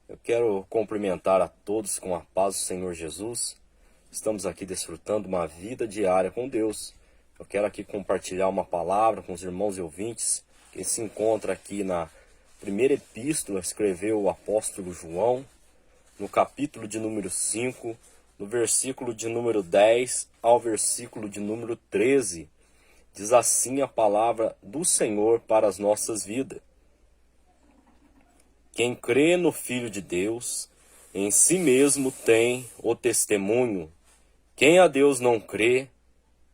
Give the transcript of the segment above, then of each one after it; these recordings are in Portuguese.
Eu quero cumprimentar a todos com a paz do Senhor Jesus. Estamos aqui desfrutando uma vida diária com Deus. Eu quero aqui compartilhar uma palavra com os irmãos e ouvintes que se encontra aqui na primeira epístola, escreveu o apóstolo João, no capítulo de número 5, no versículo de número 10 ao versículo de número 13. Diz assim a palavra do Senhor para as nossas vidas. Quem crê no Filho de Deus, em si mesmo tem o testemunho. Quem a Deus não crê,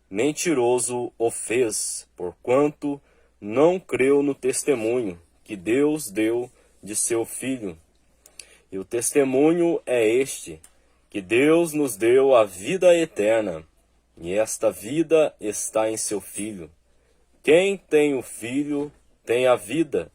mentiroso o fez, porquanto não creu no testemunho que Deus deu de seu Filho. E o testemunho é este, que Deus nos deu a vida eterna, e esta vida está em seu Filho. Quem tem o Filho tem a vida.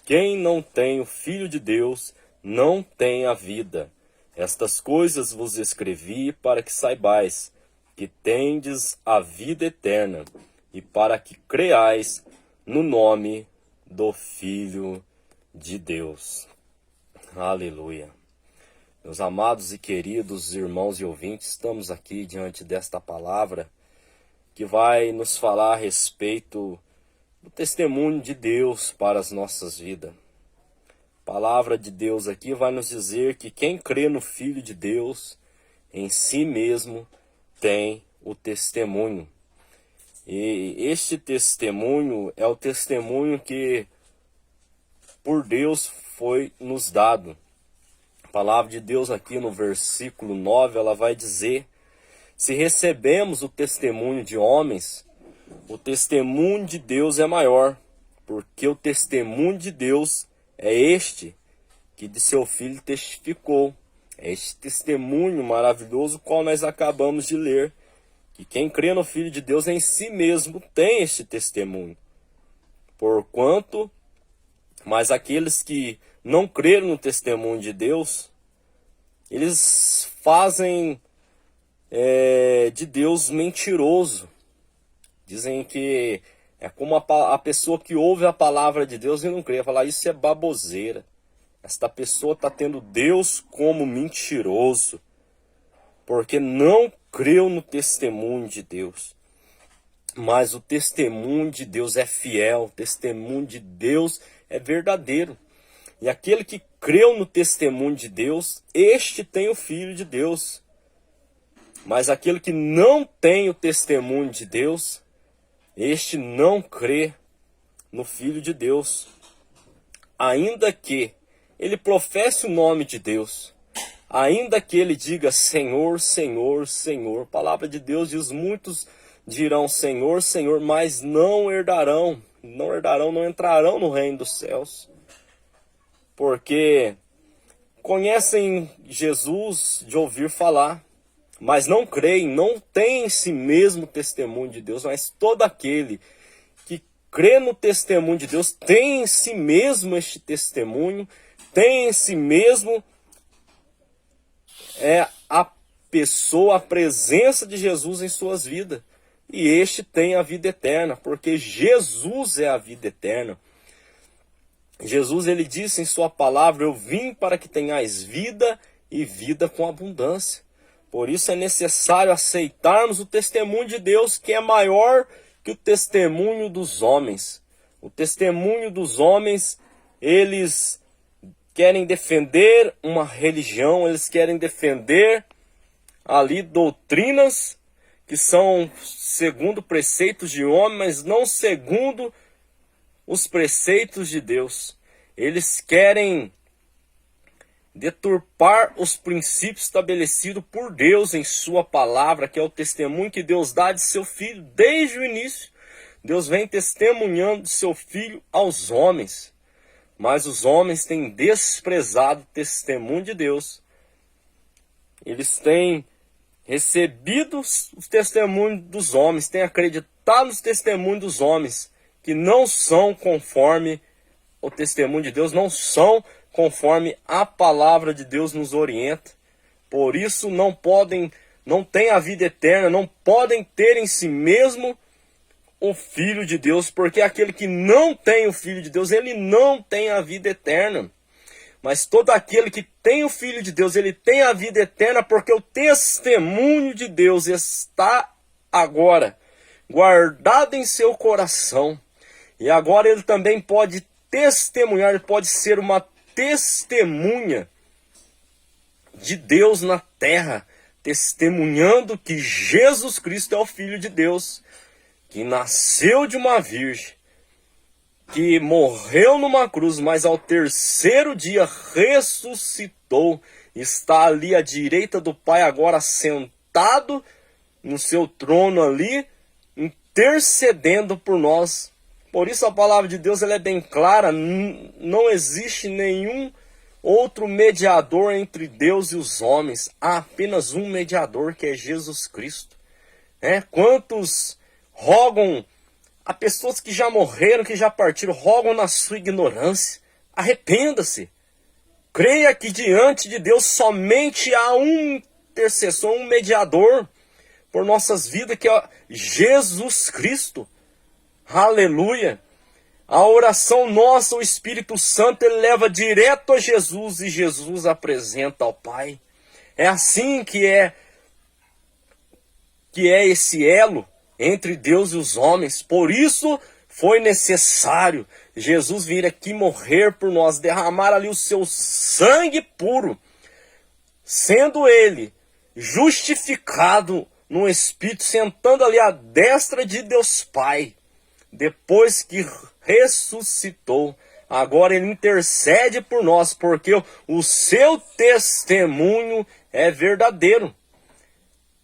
Quem não tem o Filho de Deus não tem a vida. Estas coisas vos escrevi para que saibais que tendes a vida eterna e para que creais no nome do Filho de Deus. Aleluia. Meus amados e queridos irmãos e ouvintes, estamos aqui diante desta palavra que vai nos falar a respeito do testemunho de Deus para as nossas vidas. A palavra de Deus aqui vai nos dizer que quem crê no Filho de Deus, em si mesmo, tem o testemunho. E este testemunho é o testemunho que por Deus foi nos dado. A palavra de Deus aqui no versículo 9, ela vai dizer: se recebemos o testemunho de homens, o testemunho de Deus é maior, porque o testemunho de Deus é este que de seu Filho testificou. É este testemunho maravilhoso qual nós acabamos de ler, que quem crê no Filho de Deus em si mesmo tem este testemunho. Porquanto, mas aqueles que não creram no testemunho de Deus, eles fazem de Deus mentiroso. Dizem que é como a pessoa que ouve a palavra de Deus e não crê. Falar, isso é baboseira. Esta pessoa está tendo Deus como mentiroso, porque não creu no testemunho de Deus. Mas o testemunho de Deus é fiel, o testemunho de Deus é verdadeiro. E aquele que creu no testemunho de Deus, este tem o Filho de Deus. Mas aquele que não tem o testemunho de Deus, este não crê no Filho de Deus. Ainda que ele professe o nome de Deus, ainda que ele diga Senhor, Senhor, Senhor. A palavra de Deus diz: muitos dirão Senhor, Senhor, mas não herdarão, não entrarão no reino dos céus. Porque conhecem Jesus de ouvir falar, mas não creem, não tem em si mesmo testemunho de Deus. Mas todo aquele que crê no testemunho de Deus tem em si mesmo este testemunho, tem em si mesmo a pessoa, a presença de Jesus em suas vidas. E este tem a vida eterna, porque Jesus é a vida eterna. Jesus, ele disse em sua palavra: eu vim para que tenhais vida e vida com abundância. Por isso é necessário aceitarmos o testemunho de Deus, que é maior que o testemunho dos homens. O testemunho dos homens, eles querem defender uma religião, eles querem defender ali doutrinas que são segundo preceitos de homem, mas não segundo os preceitos de Deus. Eles querem deturpar os princípios estabelecidos por Deus em sua palavra, que é o testemunho que Deus dá de seu Filho desde o início. Deus vem testemunhando de seu Filho aos homens, mas os homens têm desprezado o testemunho de Deus. Eles têm recebido os testemunhos dos homens, têm acreditado nos testemunhos dos homens, que não são conforme o testemunho de Deus, não são conforme a palavra de Deus nos orienta. Por isso não têm a vida eterna, não podem ter em si mesmo o Filho de Deus, porque aquele que não tem o Filho de Deus, ele não tem a vida eterna. mas todo aquele que tem o Filho de Deus, ele tem a vida eterna, porque o testemunho de Deus está agora guardado em seu coração. E agora ele também pode testemunhar, ele pode ser uma testemunha de Deus na terra, testemunhando que Jesus Cristo é o Filho de Deus, que nasceu de uma virgem, que morreu numa cruz, mas ao terceiro dia ressuscitou, está ali à direita do Pai, agora sentado no seu trono ali, intercedendo por nós. Por isso a palavra de Deus ela é bem clara, não existe nenhum outro mediador entre Deus e os homens, há apenas um mediador, que é Jesus Cristo. Quantos rogam a pessoas que já morreram, que já partiram, rogam na sua ignorância? Arrependa-se. Creia que diante de Deus somente há um intercessor, um mediador por nossas vidas, que é Jesus Cristo. Aleluia. A oração nossa, o Espírito Santo, ele leva direto a Jesus e Jesus apresenta ao Pai. É assim que é esse elo entre Deus e os homens. Por isso foi necessário Jesus vir aqui morrer por nós, derramar ali o seu sangue puro, sendo ele justificado no Espírito, sentando ali à destra de Deus Pai, depois que ressuscitou. Agora ele intercede por nós, porque o seu testemunho é verdadeiro.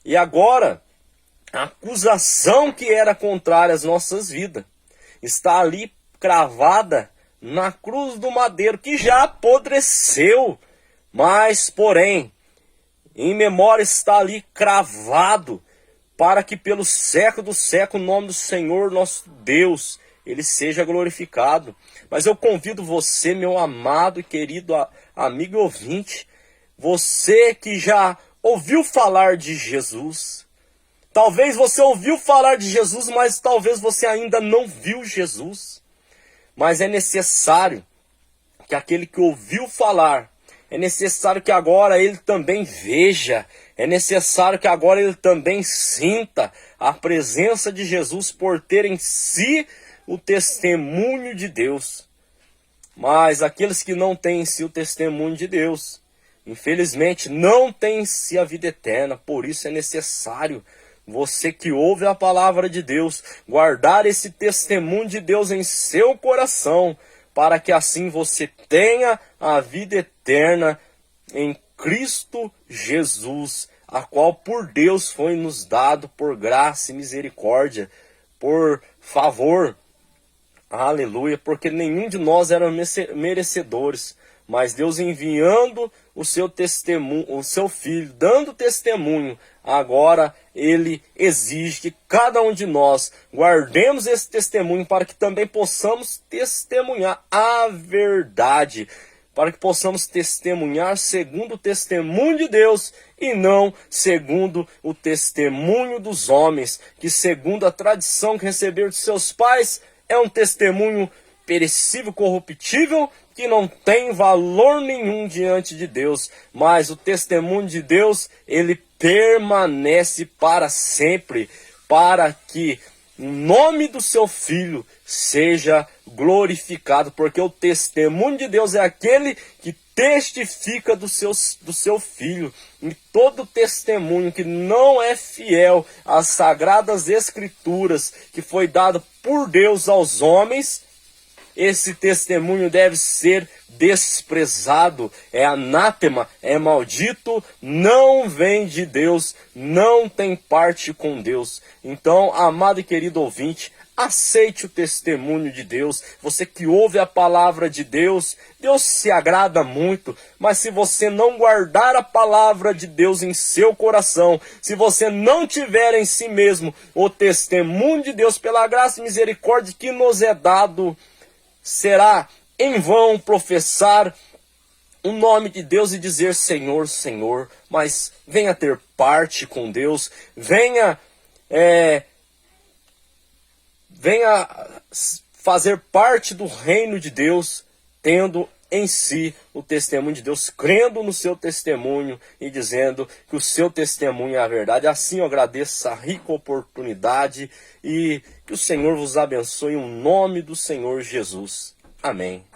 E agora, a acusação que era contrária às nossas vidas está ali cravada na cruz do madeiro, que já apodreceu, mas porém em memória está ali cravado, para que pelo século do século o nome do Senhor nosso Deus ele seja glorificado. Mas eu convido você, meu amado e querido amigo e ouvinte, você que já ouviu falar de Jesus, talvez você ouviu falar de Jesus, mas talvez você ainda não viu Jesus. Mas é necessário que aquele que ouviu falar, é necessário que agora ele também veja, é necessário que agora ele também sinta a presença de Jesus, por ter em si o testemunho de Deus. Mas aqueles que não têm em si o testemunho de Deus, infelizmente não têm em si a vida eterna. Por isso é necessário você que ouve a palavra de Deus, guardar esse testemunho de Deus em seu coração, para que assim você tenha a vida eterna em Cristo Jesus, a qual por Deus foi nos dado por graça e misericórdia, por favor. Aleluia, porque nenhum de nós era merecedores, mas Deus enviando o seu testemunho, o seu Filho, dando testemunho, agora ele exige que cada um de nós guardemos esse testemunho, para que também possamos testemunhar a verdade, para que possamos testemunhar segundo o testemunho de Deus e não segundo o testemunho dos homens, que segundo a tradição que receberam de seus pais, é um testemunho perecível, corruptível, que não tem valor nenhum diante de Deus. Mas o testemunho de Deus, ele permanece para sempre, para que o nome do seu Filho seja glorificado, porque o testemunho de Deus é aquele que testifica do seu Filho. E todo testemunho que não é fiel às sagradas escrituras que foi dado por Deus aos homens, esse testemunho deve ser desprezado, é anátema, é maldito, não vem de Deus, não tem parte com Deus. Então, amado e querido ouvinte, aceite o testemunho de Deus. Você que ouve a palavra de Deus, Deus se agrada muito, mas se você não guardar a palavra de Deus em seu coração, se você não tiver em si mesmo o testemunho de Deus, pela graça e misericórdia que nos é dado, será em vão professar o nome de Deus e dizer Senhor, Senhor, mas venha ter parte com Deus, venha fazer parte do reino de Deus, tendo em si o testemunho de Deus, crendo no seu testemunho e dizendo que o seu testemunho é a verdade. Assim eu agradeço essa rica oportunidade e que o Senhor vos abençoe em nome do Senhor Jesus. Amém.